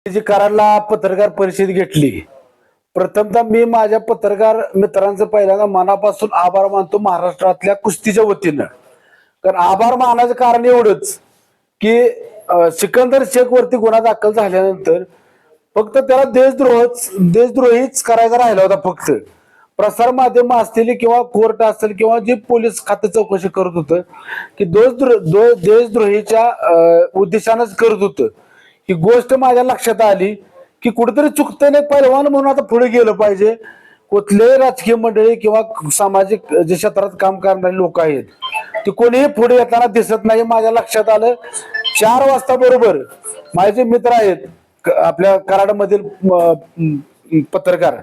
जी कराडला पत्रकार परिषद घेतली, प्रथमतः मी माझ्या पत्रकार मित्रांचं पहिल्यांदा मनापासून आभार मानतो महाराष्ट्रातल्या कुस्तीच्या वतीनं. कारण आभार मानायचं कारण एवढंच की सिकंदर शेख वरती गुन्हा दाखल झाल्यानंतर फक्त त्याला देशद्रोहीच करायचा राहिला होता. फक्त प्रसार माध्यम असतील किंवा कोर्ट असेल किंवा जे पोलीस खातं चौकशी करत होतं की देशद्रोहीच्या उद्देशानंच करत होतं. ही गोष्ट माझ्या लक्षात आली की कुठेतरी चुकतं नाही, पहिलवान म्हणून आता पुढे गेलं पाहिजे. कुठल्याही राजकीय मंडळी किंवा सामाजिक जे क्षेत्रात काम करणारे लोक आहेत ते कोणीही पुढे येताना दिसत नाही. माझ्या लक्षात आलं 4 वाजता बरोबर माझे जे मित्र आहेत आपल्या कराडमधील पत्रकार,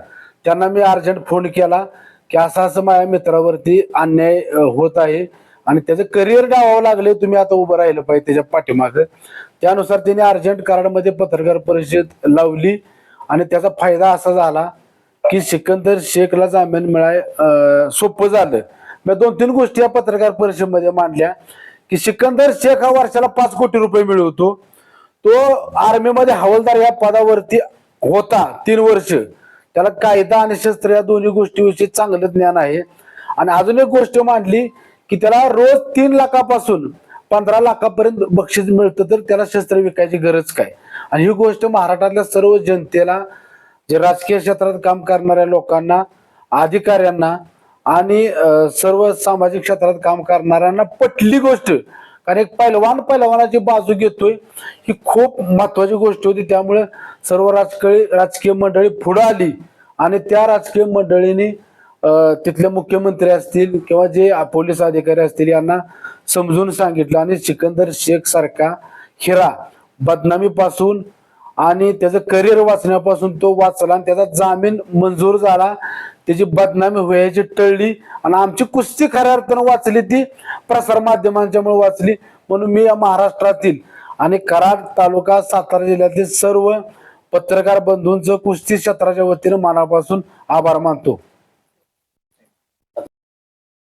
त्यांना मी अर्जंट फोन केला की असं माझ्या मित्रावरती अन्याय होत आहे आणि त्याचं करिअर डावावं लागले, तुम्ही आता उभं राहिलं पाहिजे त्याच्या पाठीमागं. त्यानुसार त्यांनी अर्जंट कराडमध्ये पत्रकार परिषद लावली आणि त्याचा फायदा असा झाला की सिकंदर शेखला जामीन मिळाय सोपं झालं. मी 2-3 गोष्टी या पत्रकार परिषदेमध्ये मांडल्या की सिकंदर शेख हा वर्षाला 5 कोटी रुपये मिळवतो. तो आर्मीमध्ये हवालदार या पदावरती होता 3 वर्ष. त्याला कायदा आणि शस्त्र या दोन्ही गोष्टीविषयी चांगलं ज्ञान आहे. आणि अजून एक गोष्ट मांडली की त्याला रोज 3 लाखापासून 15 लाखापर्यंत बक्षीस मिळतं, तर त्याला शस्त्र विकायची गरज काय. आणि ही गोष्ट महाराष्ट्रातल्या सर्व जनतेला, जे राजकीय क्षेत्रात काम करणाऱ्या लोकांना, अधिकाऱ्यांना आणि सर्व सामाजिक क्षेत्रात काम करणाऱ्यांना पटली गोष्ट. कारण एक पैलवानाची बाजू घेतोय ही खूप महत्वाची गोष्ट होती. त्यामुळे सर्व राजकीय मंडळी पुढे आली आणि त्या राजकीय मंडळींनी तिथले मुख्यमंत्री असतील किंवा जे पोलीस अधिकारी असतील यांना समजून सांगितलं आणि सिकंदर शेख सारखा हिरा बदनामीपासून आणि त्याचं करिअर वाचण्यापासून तो वाचला आणि त्याचा जामीन मंजूर झाला. त्याची बदनामी व्हायची टळली आणि आमची कुस्ती खऱ्या अर्थानं वाचली, ती प्रसार माध्यमांच्यामुळे वाचली. म्हणून मी या महाराष्ट्रातील आणि कराड तालुका सातारा जिल्ह्यातील सर्व पत्रकार बंधूंचं कुस्ती क्षेत्राच्या वतीनं मनापासून आभार मानतो.